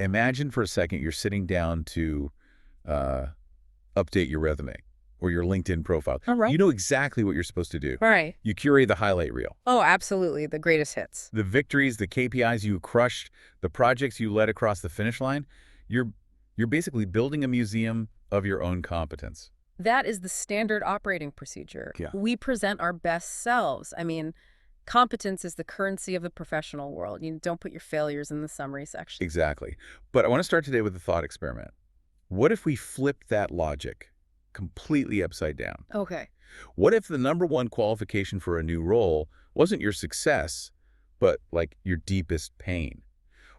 imagine for a second you're sitting down to uh, update your resume or your LinkedIn profile. All right. You know exactly what you're supposed to do. Right. You curate the highlight reel. Oh, absolutely. The greatest hits. The victories, the KPIs you crushed, the projects you led across the finish line, you're basically building a museum of your own competence. That is the standard operating procedure. Yeah. We present our best selves. I mean, competence is the currency of the professional world. You don't put your failures in the summary section. Exactly. But I want to start today with a thought experiment. What if we flipped that logic completely upside down? Okay. What if the number one qualification for a new role wasn't your success, but like your deepest pain?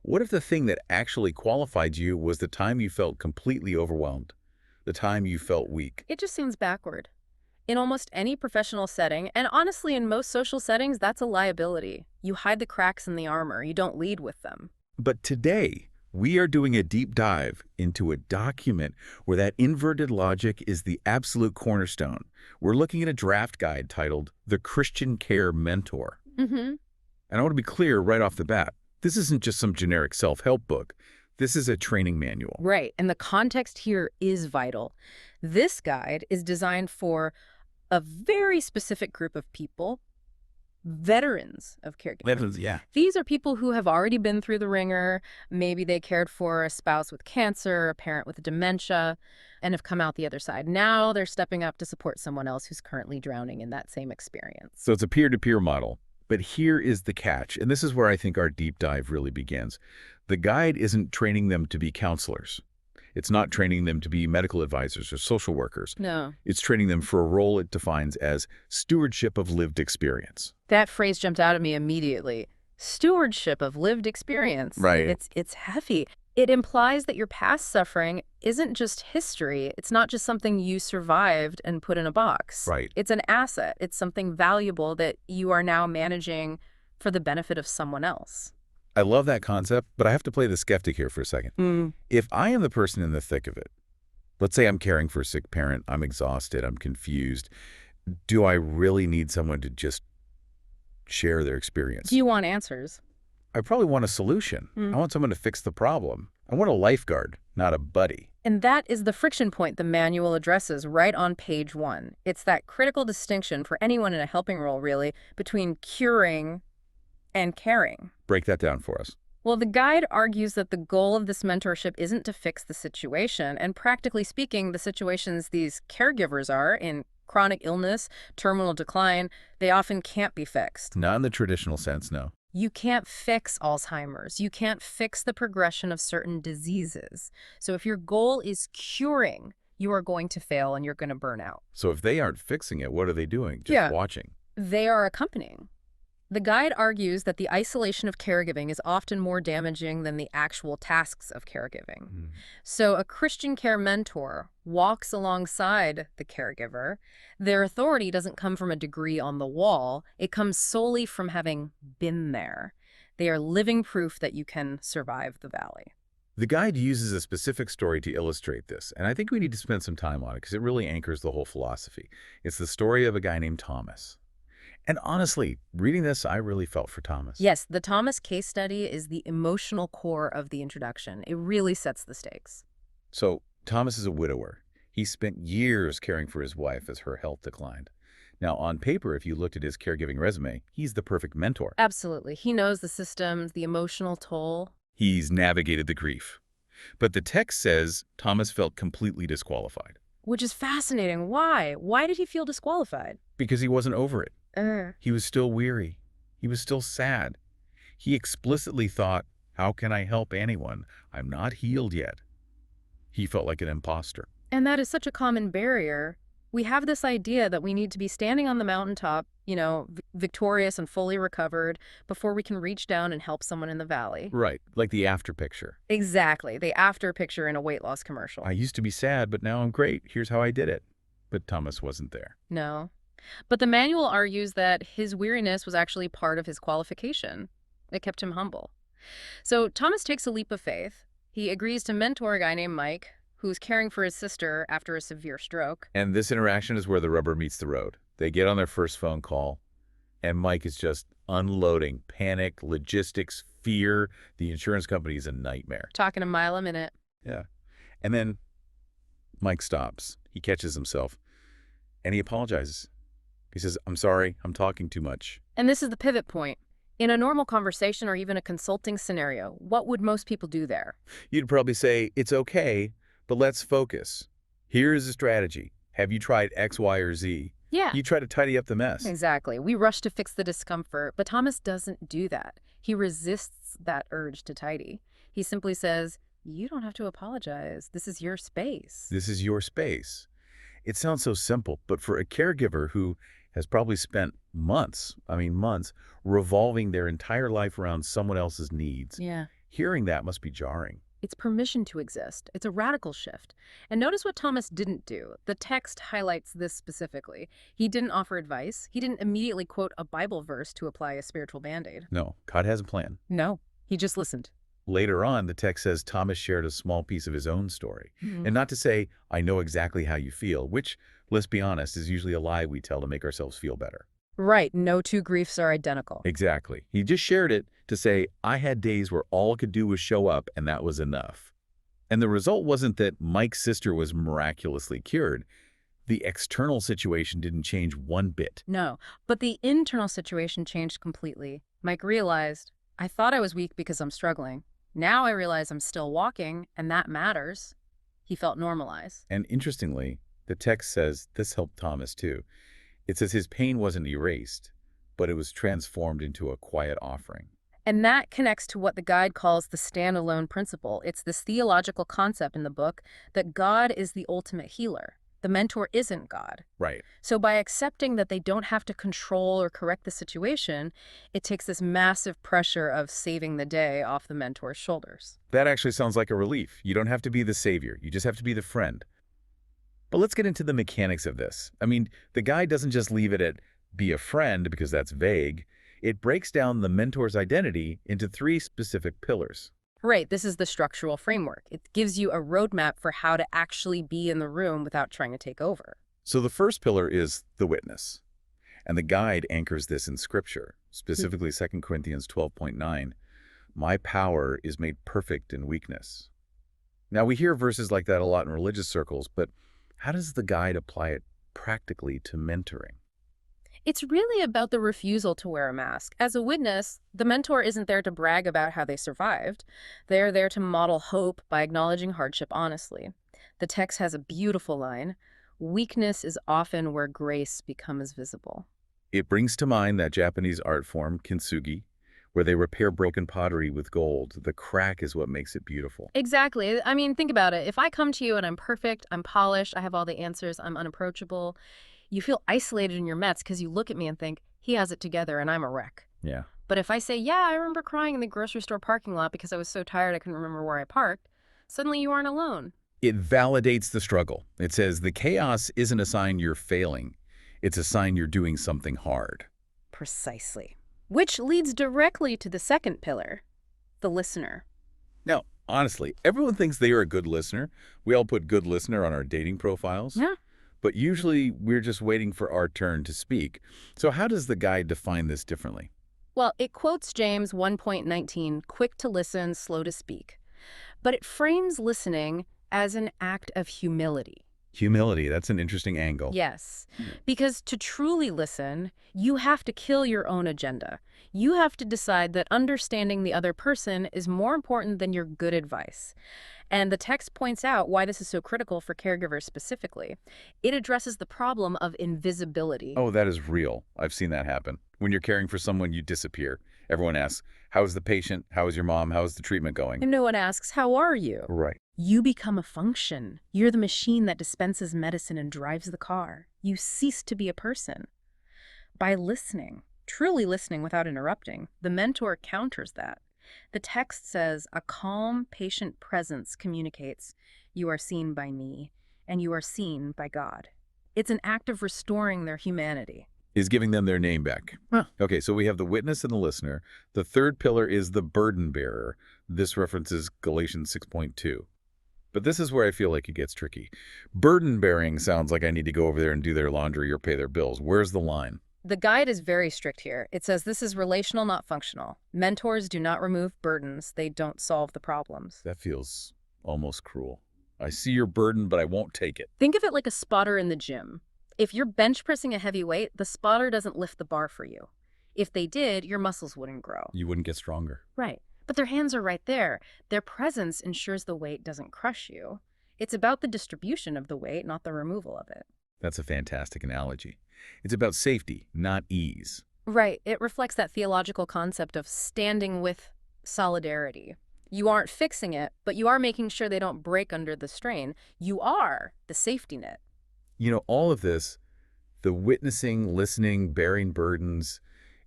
What if the thing that actually qualified you was the time you felt completely overwhelmed, the time you felt weak? It just seems backward. In almost any professional setting, and honestly in most social settings, that's a liability. You hide the cracks in the armor. You don't lead with them. But today, we are doing a deep dive into a document where that inverted logic is the absolute cornerstone. We're looking at a draft guide titled The Christian Care Mentor. Mm-hmm. And I want to be clear right off the bat, this isn't just some generic self-help book. This is a training manual. Right. And the context here is vital. This guide is designed for a very specific group of people, veterans of caregiving. Yeah. These are people who have already been through the ringer. Maybe they cared for a spouse with cancer, a parent with dementia, and have come out the other side. Now they're stepping up to support someone else who's currently drowning in that same experience. So it's a peer-to-peer model. But here is the catch, and this is where I think our deep dive really begins. The guide isn't training them to be counselors. It's not training them to be medical advisors or social workers. No. It's training them for a role it defines as stewardship of lived experience. That phrase jumped out at me immediately. Stewardship of lived experience. Right. It's heavy. It implies that your past suffering isn't just history. It's not just something you survived and put in a box. Right. It's an asset. It's something valuable that you are now managing for the benefit of someone else. I love that concept, but I have to play the skeptic here for a second. If I am the person in the thick of it, let's say I'm caring for a sick parent, I'm exhausted, I'm confused, do I really need someone to just share their experience? Do you want answers? I probably want a solution. I want someone to fix the problem. I want a lifeguard, not a buddy. And that is the friction point the manual addresses right on page 1. It's that critical distinction for anyone in a helping role, really, between curing and caring. Break that down for us. Well, the guide argues that the goal of this mentorship isn't to fix the situation, and practically speaking, the situations these caregivers are in chronic illness, terminal decline, they often can't be fixed. Not in the traditional sense, no. You can't fix Alzheimer's. You can't fix the progression of certain diseases. So if your goal is curing, you are going to fail and you're going to burn out. So if they aren't fixing it, what are they doing? Just watching. They are accompanying. The guide argues that the isolation of caregiving is often more damaging than the actual tasks of caregiving. So a Christian care mentor walks alongside the caregiver. Their authority doesn't come from a degree on the wall. It comes solely from having been there. They are living proof that you can survive the valley. The guide uses a specific story to illustrate this, and I think we need to spend some time on it because it really anchors the whole philosophy. It's the story of a guy named Thomas. And honestly, reading this, I really felt for Thomas. Yes, the Thomas case study is the emotional core of the introduction. It really sets the stakes. So Thomas is a widower. He spent years caring for his wife as her health declined. Now, on paper, if you looked at his caregiving resume, he's the perfect mentor. Absolutely. He knows the systems, the emotional toll. He's navigated the grief. But the text says Thomas felt completely disqualified. Which is fascinating. Why? Why did he feel disqualified? Because he wasn't over it. He was still weary. He was still sad. He explicitly thought, how can I help anyone? I'm not healed yet. He felt like an imposter. And that is such a common barrier. We have this idea that we need to be standing on the mountaintop, victorious and fully recovered before we can reach down and help someone in the valley. Right, like the after picture. Exactly, the after picture in a weight loss commercial. I used to be sad, but now I'm great. Here's how I did it. But Thomas wasn't there. No. But the manual argues that his weariness was actually part of his qualification. It kept him humble. So Thomas takes a leap of faith. He agrees to mentor a guy named Mike, who's caring for his sister after a severe stroke. And this interaction is where the rubber meets the road. They get on their first phone call, and Mike is just unloading panic, logistics, fear. The insurance company is a nightmare. Talking a mile a minute. Yeah. And then Mike stops. He catches himself, and he apologizes. He says, I'm sorry, I'm talking too much. And this is the pivot point. In a normal conversation or even a consulting scenario, what would most people do there? You'd probably say, it's okay, but let's focus. Here is a strategy. Have you tried X, Y, or Z? Yeah. You try to tidy up the mess. Exactly. We rush to fix the discomfort, but Thomas doesn't do that. He resists that urge to tidy. He simply says, you don't have to apologize. This is your space. This is your space. It sounds so simple, but for a caregiver who has probably spent months, revolving their entire life around someone else's needs, Yeah. hearing that must be jarring. It's permission to exist. It's a radical shift. And notice what Thomas didn't do. The text highlights this specifically. He didn't offer advice. He didn't immediately quote a Bible verse to apply a spiritual Band-Aid. No, God has a plan. No, he just listened. Later on, the text says Thomas shared a small piece of his own story. Mhm. And not to say, I know exactly how you feel, which, let's be honest, is usually a lie we tell to make ourselves feel better. Right, no two griefs are identical. Exactly. He just shared it to say, I had days where all I could do was show up, and that was enough. And the result wasn't that Mike's sister was miraculously cured. The external situation didn't change one bit. No, but the internal situation changed completely. Mike realized, I thought I was weak because I'm struggling. Now I realize I'm still walking, and that matters. He felt normalized. And interestingly, the text says this helped Thomas too. It says his pain wasn't erased, but it was transformed into a quiet offering. And that connects to what the guide calls the standalone principle. It's this theological concept in the book that God is the ultimate healer. The mentor isn't God. Right. So by accepting that they don't have to control or correct the situation, it takes this massive pressure of saving the day off the mentor's shoulders. That actually sounds like a relief. You don't have to be the savior. You just have to be the friend. But let's get into the mechanics of this. The guide doesn't just leave it at be a friend because that's vague. It breaks down the mentor's identity into 3 specific pillars. Right, this is the structural framework. It gives you a roadmap for how to actually be in the room without trying to take over. So the first pillar is the witness. And the guide anchors this in Scripture, specifically 2 Corinthians 12.9. My power is made perfect in weakness. Now, we hear verses like that a lot in religious circles, but how does the guide apply it practically to mentoring? It's really about the refusal to wear a mask. As a witness, the mentor isn't there to brag about how they survived. They're there to model hope by acknowledging hardship honestly. The text has a beautiful line, weakness is often where grace becomes visible. It brings to mind that Japanese art form, kintsugi, where they repair broken pottery with gold. The crack is what makes it beautiful. Exactly. Think about it. If I come to you and I'm perfect, I'm polished, I have all the answers, I'm unapproachable, you feel isolated in your mets because you look at me and think, he has it together and I'm a wreck. Yeah. But if I say, yeah, I remember crying in the grocery store parking lot because I was so tired I couldn't remember where I parked, suddenly you aren't alone. It validates the struggle. It says the chaos isn't a sign you're failing. It's a sign you're doing something hard. Precisely. Which leads directly to the second pillar, the listener. Now, honestly, everyone thinks they are a good listener. We all put good listener on our dating profiles. Yeah. But usually we're just waiting for our turn to speak. So how does the guide define this differently? Well, it quotes James 1.19, quick to listen, slow to speak. But it frames listening as an act of humility. Humility, that's an interesting angle. Yes, because to truly listen, you have to kill your own agenda. You have to decide that understanding the other person is more important than your good advice. And the text points out why this is so critical for caregivers specifically. It addresses the problem of invisibility. Oh, that is real. I've seen that happen. When you're caring for someone, you disappear. Everyone asks, how is the patient? How is your mom? How is the treatment going? And no one asks, how are you? Right. You become a function. You're the machine that dispenses medicine and drives the car. You cease to be a person. By listening, truly listening without interrupting, the mentor counters that. The text says, a calm, patient presence communicates, you are seen by me, and you are seen by God. It's an act of restoring their humanity. Is giving them their name back. Huh. Okay, so we have the witness and the listener. The third pillar is the burden bearer. This references Galatians 6.2. But this is where I feel like it gets tricky. Burden bearing sounds like I need to go over there and do their laundry or pay their bills. Where's the line? The guide is very strict here. It says this is relational, not functional. Mentors do not remove burdens. They don't solve the problems. That feels almost cruel. I see your burden, but I won't take it. Think of it like a spotter in the gym. If you're bench pressing a heavy weight, the spotter doesn't lift the bar for you. If they did, your muscles wouldn't grow. You wouldn't get stronger. Right. But their hands are right there. Their presence ensures the weight doesn't crush you. It's about the distribution of the weight, not the removal of it. That's a fantastic analogy. It's about safety, not ease. Right. It reflects that theological concept of standing with solidarity. You aren't fixing it, but you are making sure they don't break under the strain. You are the safety net. You know, all of this, the witnessing, listening, bearing burdens,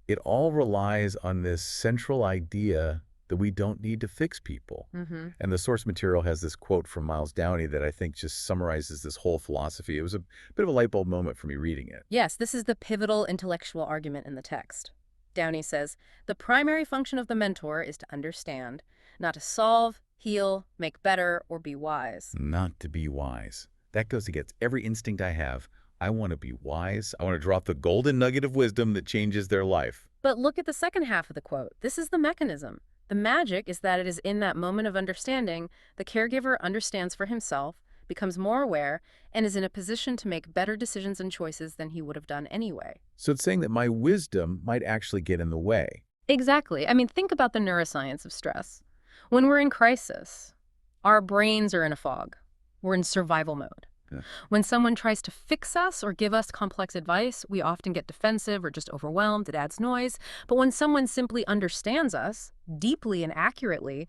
it all relies on this central idea that we don't need to fix people. And the source material has this quote from Miles Downey that I think just summarizes this whole philosophy. It was a bit of a light bulb moment for me reading it. Yes, this is the pivotal intellectual argument in the text. Downey says, the primary function of the mentor is to understand, not to solve, heal, make better, or be wise. Not to be wise. That goes against every instinct I have. I want to be wise. I want to drop the golden nugget of wisdom that changes their life. But look at the second half of the quote. This is the mechanism. The magic is that it is in that moment of understanding the caregiver understands for himself, becomes more aware, and is in a position to make better decisions and choices than he would have done anyway. So it's saying that my wisdom might actually get in the way. Exactly. I mean, think about the neuroscience of stress. When we're in crisis, our brains are in a fog. We're in survival mode. Yeah. When someone tries to fix us or give us complex advice, we often get defensive or just overwhelmed. It adds noise. But when someone simply understands us deeply and accurately,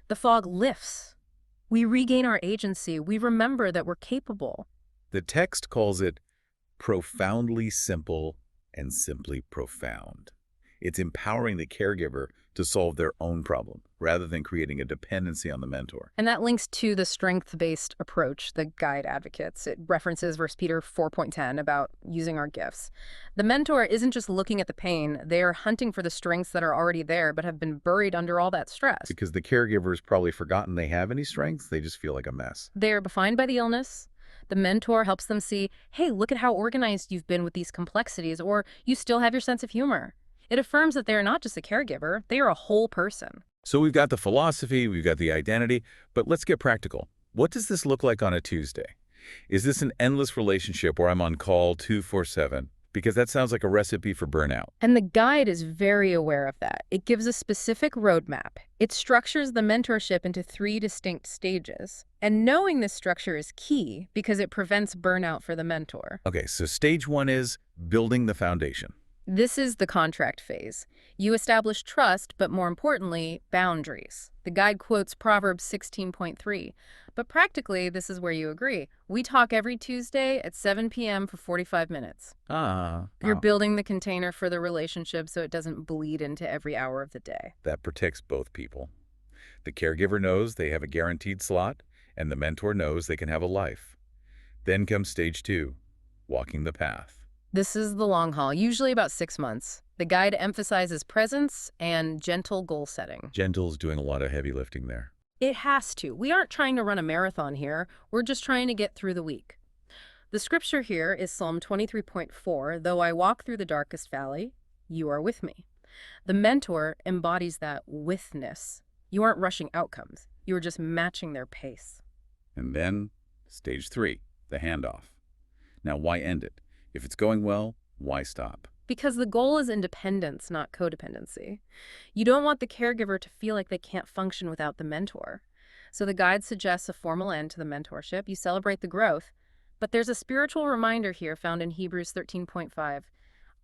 the fog lifts. We regain our agency. We remember that we're capable. The text calls it profoundly simple and simply profound. It's empowering the caregiver to solve their own problem rather than creating a dependency on the mentor. And that links to the strength-based approach the guide advocates. It references 1 Peter 4.10 about using our gifts. The mentor isn't just looking at the pain. They are hunting for the strengths that are already there but have been buried under all that stress. Because the caregiver's probably forgotten they have any strengths. They just feel like a mess. They're defined by the illness. The mentor helps them see, hey, look at how organized you've been with these complexities, or you still have your sense of humor. It affirms that they are not just a caregiver, they are a whole person. So we've got the philosophy, we've got the identity, but let's get practical. What does this look like on a Tuesday? Is this an endless relationship where I'm on call 24/7? Because that sounds like a recipe for burnout. And the guide is very aware of that. It gives a specific roadmap. It structures the mentorship into 3 distinct stages. And knowing this structure is key because it prevents burnout for the mentor. Okay, so stage 1 is building the foundation. This is the contract phase. You establish trust, but more importantly, boundaries. The guide quotes Proverbs 16.3. But practically, this is where you agree. We talk every Tuesday at 7 p.m. for 45 minutes. You're building the container for the relationship so it doesn't bleed into every hour of the day. That protects both people. The caregiver knows they have a guaranteed slot, and the mentor knows they can have a life. Then comes stage 2, walking the path. This is the long haul, usually about 6 months. The guide emphasizes presence and gentle goal setting. Gentle's doing a lot of heavy lifting there. It has to. We aren't trying to run a marathon here. We're just trying to get through the week. The scripture here is Psalm 23.4, though I walk through the darkest valley, you are with me. The mentor embodies that withness. You aren't rushing outcomes. You are just matching their pace. And then stage 3, the handoff. Now, why end it? If it's going well, why stop? Because the goal is independence, not codependency. You don't want the caregiver to feel like they can't function without the mentor. So the guide suggests a formal end to the mentorship. You celebrate the growth. But there's a spiritual reminder here found in Hebrews 13.5.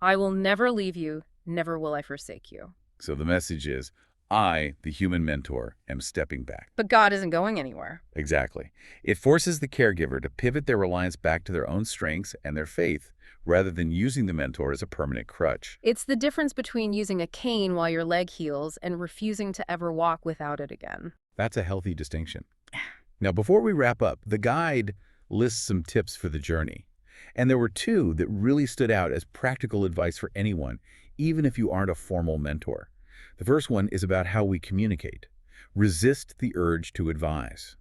I will never leave you, never will I forsake you. So the message is, I, the human mentor, am stepping back. But God isn't going anywhere. Exactly. It forces the caregiver to pivot their reliance back to their own strengths and their faith, rather than using the mentor as a permanent crutch. It's the difference between using a cane while your leg heals and refusing to ever walk without it again. That's a healthy distinction. Now, before we wrap up, the guide lists some tips for the journey. And there were 2 that really stood out as practical advice for anyone, even if you aren't a formal mentor. The first one is about how we communicate. Resist the urge to advise.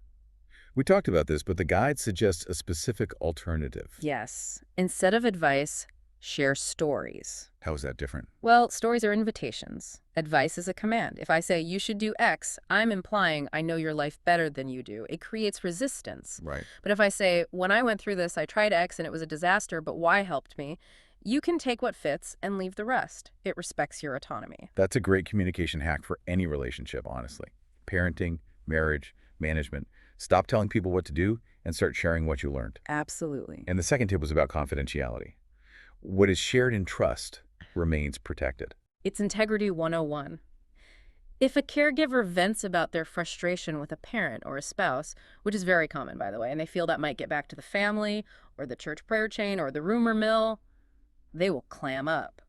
We talked about this, but the guide suggests a specific alternative. Yes. Instead of advice, Share stories. How is that different? Well, stories are invitations. Advice is a command. If I say, you should do X, I'm implying I know your life better than you do. It creates resistance. Right. But if I say, when I went through this, I tried X and it was a disaster, but Y helped me, you can take what fits and leave the rest. It respects your autonomy. That's a great communication hack for any relationship, honestly. Parenting, marriage, management. Stop telling people what to do and start sharing what you learned. Absolutely. And the second tip was about confidentiality. What is shared in trust remains protected. It's Integrity 101. If a caregiver vents about their frustration with a parent or a spouse, which is very common, by the way, and they feel that might get back to the family or the church prayer chain or the rumor mill, they will clam up.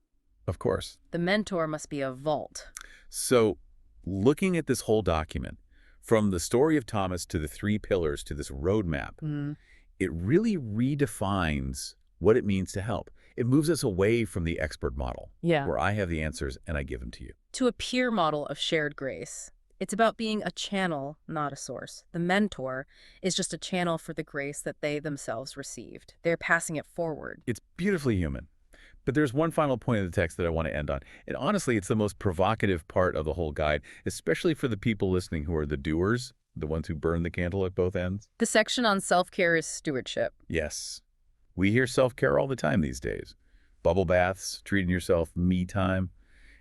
Of course. The mentor must be a vault. So, looking at this whole document, from the story of Thomas to the 3 pillars to this roadmap, it really redefines what it means to help. It moves us away from the expert model, where I have the answers and I give them to you, to a peer model of shared grace. It's about being a channel, not a source. The mentor is just a channel for the grace that they themselves received. They're passing it forward. It's beautifully human. But there's one final point of the text that I want to end on. And honestly, it's the most provocative part of the whole guide, especially for the people listening who are the doers, the ones who burn the candle at both ends. The section on self-care is stewardship. Yes. We hear self-care all the time these days. Bubble baths, treating yourself, me time.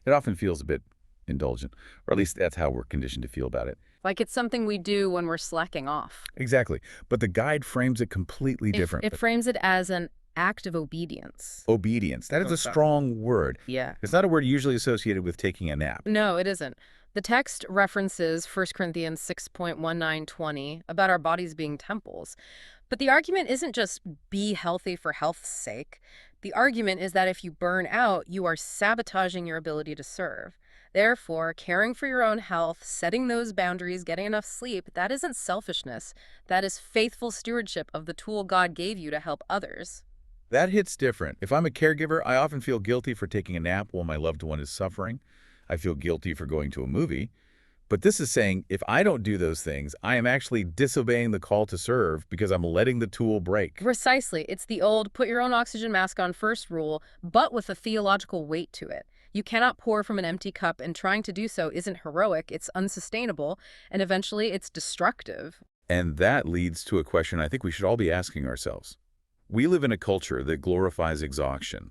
It often feels a bit indulgent, or at least that's how we're conditioned to feel about it. Like it's something we do when we're slacking off. Exactly. But the guide frames it completely different. It frames it as an act of obedience. Obedience. That is a strong word. Yeah. It's not a word usually associated with taking a nap. No, it isn't. The text references 1 Corinthians 6.19-20 about our bodies being temples. But the argument isn't just be healthy for health's sake. The argument is that if you burn out, you are sabotaging your ability to serve. Therefore, caring for your own health, setting those boundaries, getting enough sleep, that isn't selfishness. That is faithful stewardship of the tool God gave you to help others. That hits different. If I'm a caregiver, I often feel guilty for taking a nap while my loved one is suffering. I feel guilty for going to a movie. But this is saying if I don't do those things, I am actually disobeying the call to serve because I'm letting the tool break. Precisely. It's the old put your own oxygen mask on first rule, but with a theological weight to it. You cannot pour from an empty cup, and trying to do so isn't heroic, it's unsustainable, and eventually it's destructive. And that leads to a question I think we should all be asking ourselves. We live in a culture that glorifies exhaustion.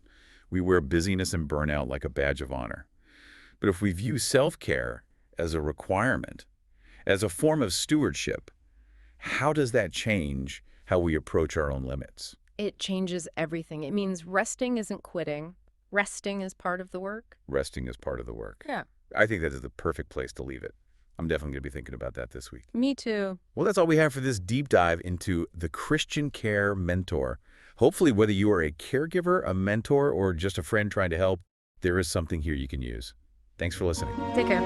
We wear busyness and burnout like a badge of honor. But if we view self-care as a requirement, as a form of stewardship, how does that change how we approach our own limits? It changes everything. It means resting isn't quitting. Resting is part of the work. Resting is part of the work. Yeah. I think that is the perfect place to leave it. I'm definitely going to be thinking about that this week. Me too. Well, that's all we have for this deep dive into the Christian Care Mentor. Hopefully, whether you are a caregiver, a mentor, or just a friend trying to help, there is something here you can use. Thanks for listening. Take care.